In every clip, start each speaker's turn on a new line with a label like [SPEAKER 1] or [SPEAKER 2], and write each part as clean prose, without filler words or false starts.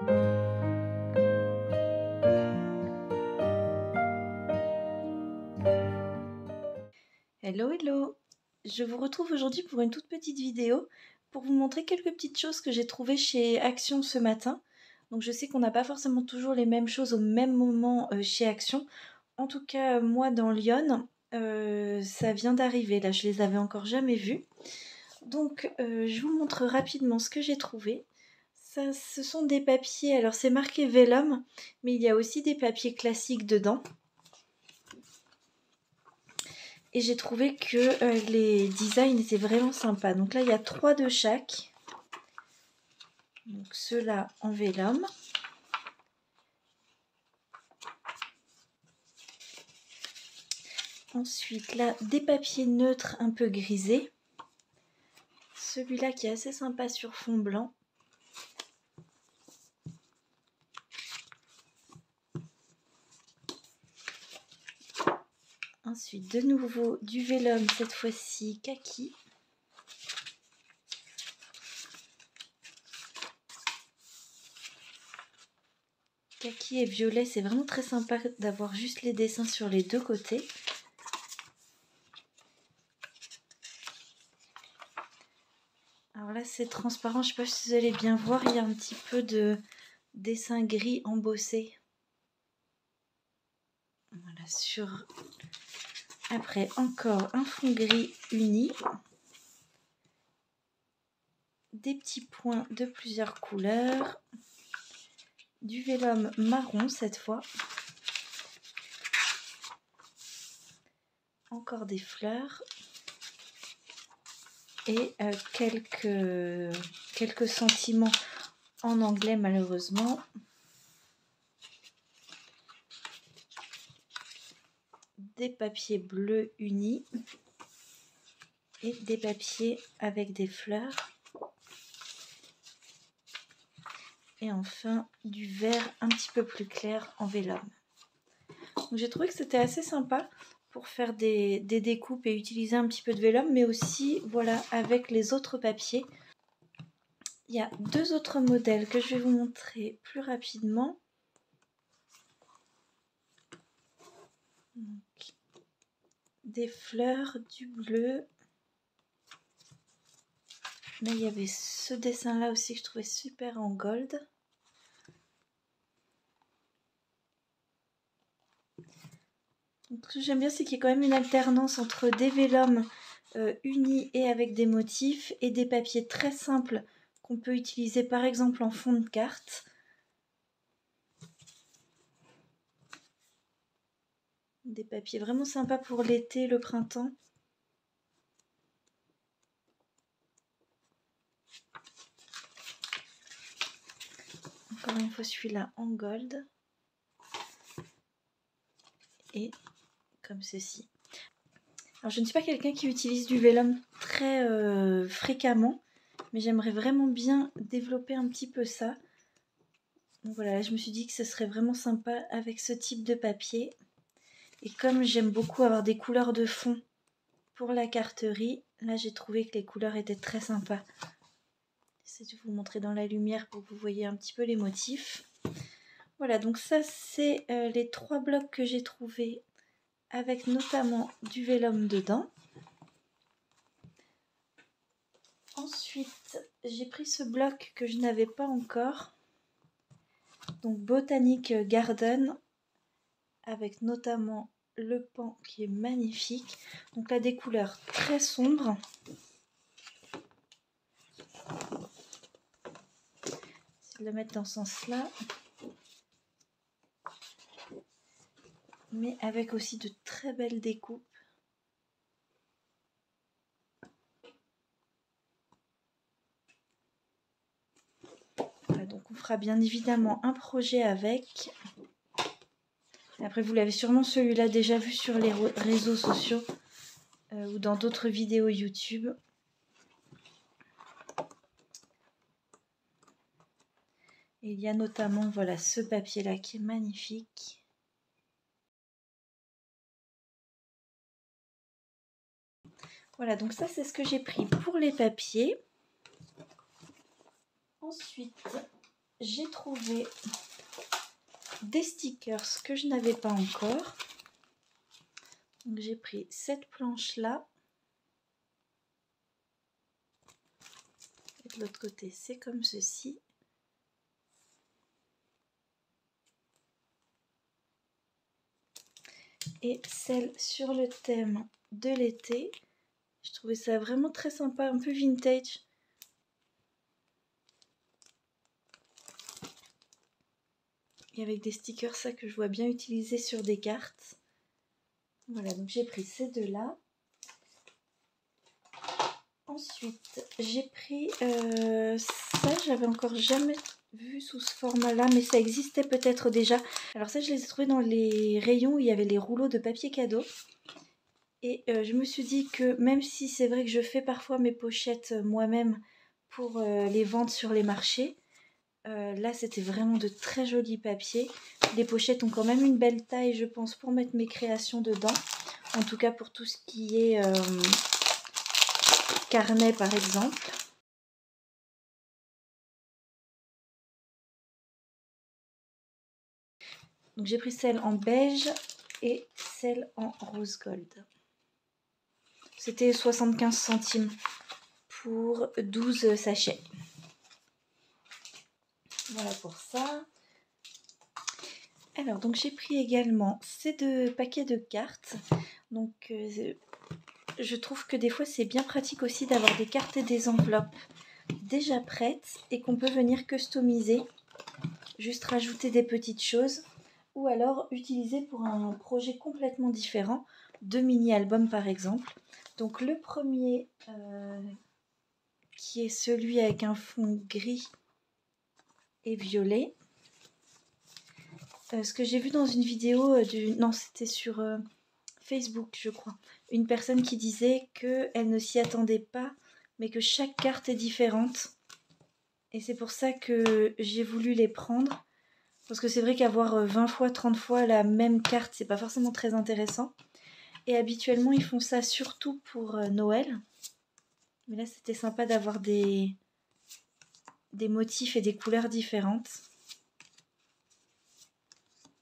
[SPEAKER 1] Hello hello! Je vous retrouve aujourd'hui pour une toute petite vidéo pour vous montrer quelques petites choses que j'ai trouvées chez Action ce matin. Donc je sais qu'on n'a pas forcément toujours les mêmes choses au même moment chez Action. En tout cas moi dans Lyon, ça vient d'arriver, là je les avais encore jamais vus. Donc je vous montre rapidement ce que j'ai trouvé. Ça, ce sont des papiers, alors c'est marqué Vellum, mais il y a aussi des papiers classiques dedans. Et j'ai trouvé que les designs étaient vraiment sympas. Donc là, il y a 3 de chaque. Donc ceux-là en vellum. Ensuite, là, des papiers neutres un peu grisés. Celui-là qui est assez sympa sur fond blanc. Ensuite, de nouveau du vellum, cette fois-ci kaki. Kaki et violet, c'est vraiment très sympa d'avoir juste les dessins sur les deux côtés. Alors là, c'est transparent, je ne sais pas si vous allez bien voir, il y a un petit peu de dessin gris embossé. Voilà, sur... Après, encore un fond gris uni. Des petits points de plusieurs couleurs. Du vellum marron cette fois. Encore des fleurs. Et quelques sentiments en anglais malheureusement. Des papiers bleus unis. Et des papiers avec des fleurs. Et enfin du vert un petit peu plus clair en vellum. Donc j'ai trouvé que c'était assez sympa pour faire des découpes et utiliser un petit peu de vellum, mais aussi voilà avec les autres papiers. Il y a 2 autres modèles que je vais vous montrer plus rapidement. Donc, des fleurs, du bleu. Là, il y avait ce dessin-là aussi que je trouvais super en gold. Donc, ce que j'aime bien, c'est qu'il y a quand même une alternance entre des vellums unis et avec des motifs et des papiers très simples qu'on peut utiliser par exemple en fond de carte. Des papiers vraiment sympas pour l'été, le printemps. Encore une fois celui-là en gold. Et comme ceci. Alors je ne suis pas quelqu'un qui utilise du vellum très fréquemment, mais j'aimerais vraiment bien développer un petit peu ça. Donc voilà, là, je me suis dit que ce serait vraiment sympa avec ce type de papier. Et comme j'aime beaucoup avoir des couleurs de fond pour la carterie, là j'ai trouvé que les couleurs étaient très sympas. J'essaie de vous montrer dans la lumière pour que vous voyez un petit peu les motifs. Voilà, donc ça c'est les 3 blocs que j'ai trouvés avec notamment du vellum dedans. Ensuite, j'ai pris ce bloc que je n'avais pas encore. Donc Botanic Garden avec notamment le pan qui est magnifique. Donc là des couleurs très sombres. J'essaie de le mettre dans ce sens-là. Mais avec aussi de très belles découpes. Voilà, donc on fera bien évidemment un projet avec. Après vous l'avez sûrement celui-là déjà vu sur les réseaux sociaux ou dans d'autres vidéos YouTube. Et il y a notamment voilà ce papier là qui est magnifique. Voilà, donc ça c'est ce que j'ai pris pour les papiers. Ensuite, j'ai trouvé des stickers que je n'avais pas encore. Donc j'ai pris cette planche là. Et de l'autre côté, c'est comme ceci. Et celle sur le thème de l'été. Je trouvais ça vraiment très sympa, un peu vintage. Et avec des stickers, ça que je vois bien utiliser sur des cartes. Voilà, donc j'ai pris ces deux-là. Ensuite, j'ai pris ça, j'avais encore jamais vu sous ce format-là, mais ça existait peut-être déjà. Alors ça, je les ai trouvés dans les rayons où il y avait les rouleaux de papier cadeau. Et je me suis dit que même si c'est vrai que je fais parfois mes pochettes moi-même pour les vendre sur les marchés, là c'était vraiment de très jolis papiers. Les pochettes ont quand même une belle taille, je pense, pour mettre mes créations dedans. En tout cas pour tout ce qui est carnet par exemple. Donc j'ai pris celle en beige et celle en rose gold. C'était 75 centimes pour 12 sachets. Voilà pour ça. Alors donc j'ai pris également ces deux paquets de cartes. Donc je trouve que des fois c'est bien pratique aussi d'avoir des cartes et des enveloppes déjà prêtes et qu'on peut venir customiser. Juste rajouter des petites choses ou alors utiliser pour un projet complètement différent, de mini-albums par exemple. Donc le premier qui est celui avec un fond gris et violet. Ce que j'ai vu dans une vidéo, non c'était sur Facebook je crois, une personne qui disait qu'elle ne s'y attendait pas mais que chaque carte est différente. Et c'est pour ça que j'ai voulu les prendre. Parce que c'est vrai qu'avoir 20 fois, 30 fois la même carte, c'est pas forcément très intéressant. Et habituellement, ils font ça surtout pour Noël. Mais là, c'était sympa d'avoir des motifs et des couleurs différentes.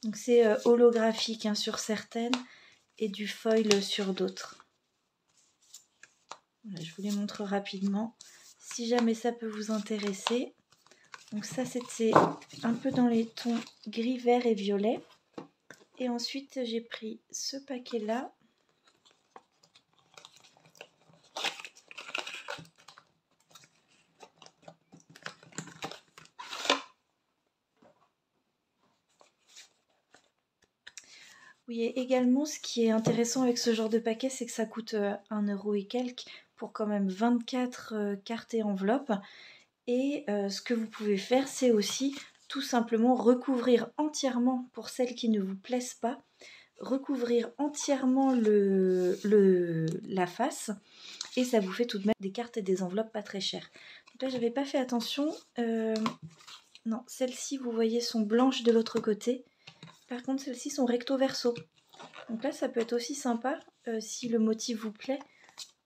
[SPEAKER 1] Donc c'est holographique hein, sur certaines et du foil sur d'autres. Voilà, je vous les montre rapidement. Si jamais ça peut vous intéresser. Donc ça, c'était un peu dans les tons gris, vert et violet. Et ensuite, j'ai pris ce paquet-là. Oui, et également, ce qui est intéressant avec ce genre de paquet, c'est que ça coûte 1 € et quelques pour quand même 24 cartes et enveloppes. Et ce que vous pouvez faire, c'est aussi tout simplement recouvrir entièrement, pour celles qui ne vous plaisent pas, recouvrir entièrement la face. Et ça vous fait tout de même des cartes et des enveloppes pas très chères. Donc là, j'avais pas fait attention. Non, celles-ci, vous voyez, sont blanches de l'autre côté. Par contre, celles-ci sont recto verso. Donc là, ça peut être aussi sympa, si le motif vous plaît,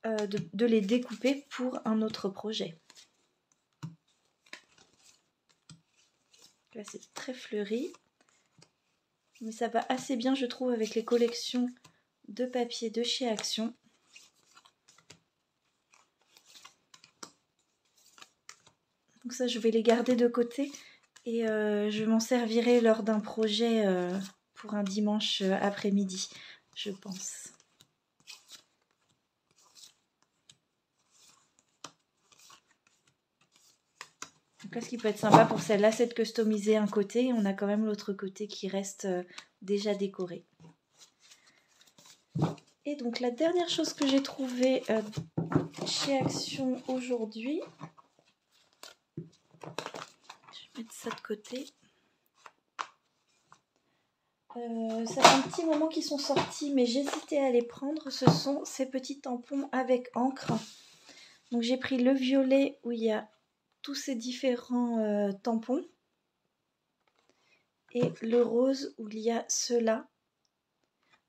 [SPEAKER 1] de les découper pour un autre projet. Là, c'est très fleuri. Mais ça va assez bien, je trouve, avec les collections de papier de chez Action. Donc ça, je vais les garder de côté. Et je m'en servirai lors d'un projet pour un dimanche après-midi, je pense. Donc là, ce qui peut être sympa pour celle-là, c'est de customiser un côté. Et on a quand même l'autre côté qui reste déjà décoré. Et donc la dernière chose que j'ai trouvée chez Action aujourd'hui, je vais mettre ça de côté. Ça fait un petit moment qu'ils sont sortis, mais j'hésitais à les prendre. Ce sont ces petits tampons avec encre. Donc j'ai pris le violet où il y a tous ces différents tampons. Et le rose où il y a ceux-là.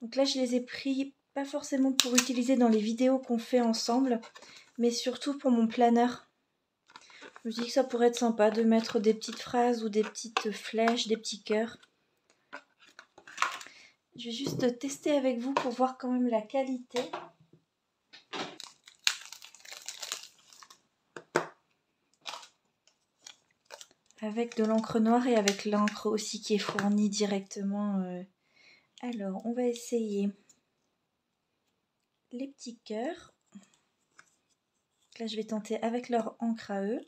[SPEAKER 1] Donc là, je les ai pris, pas forcément pour utiliser dans les vidéos qu'on fait ensemble, mais surtout pour mon planeur. Je me dis que ça pourrait être sympa de mettre des petites phrases ou des petites flèches, des petits cœurs. Je vais juste tester avec vous pour voir quand même la qualité. Avec de l'encre noire et avec l'encre aussi qui est fournie directement. Alors, on va essayer les petits cœurs. Là, je vais tenter avec leur encre à eux.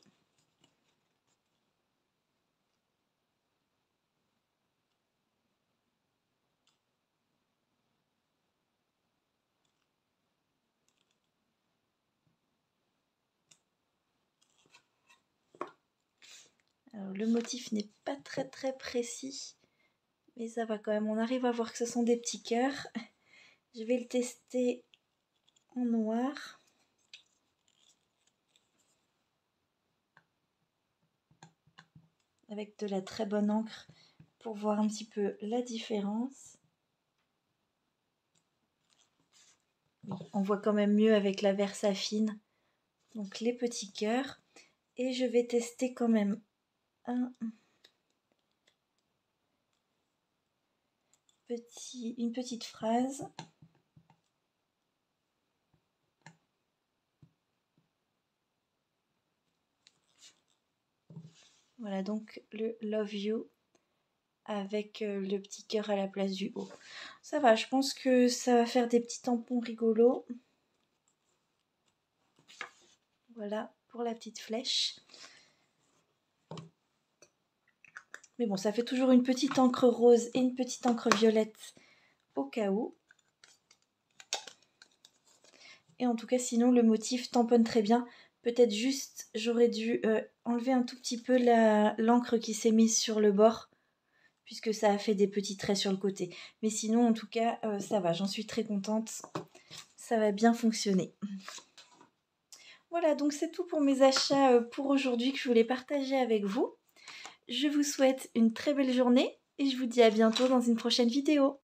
[SPEAKER 1] Alors, le motif n'est pas très précis, mais ça va quand même. On arrive à voir que ce sont des petits cœurs. Je vais le tester en noir. Avec de la très bonne encre pour voir un petit peu la différence. Oui, on voit quand même mieux avec la Versafine. Donc les petits cœurs. Et je vais tester quand même une petite phrase. Voilà donc le Love You avec le petit cœur à la place du haut. Ça va, je pense que ça va faire des petits tampons rigolos. Voilà pour la petite flèche. Mais bon, ça fait toujours une petite encre rose et une petite encre violette au cas où. Et en tout cas, sinon, le motif tamponne très bien. Peut-être juste, j'aurais dû enlever un tout petit peu l'encre qui s'est mise sur le bord, puisque ça a fait des petits traits sur le côté. Mais sinon, en tout cas, ça va. J'en suis très contente. Ça va bien fonctionner. Voilà, donc c'est tout pour mes achats pour aujourd'hui que je voulais partager avec vous. Je vous souhaite une très belle journée et je vous dis à bientôt dans une prochaine vidéo.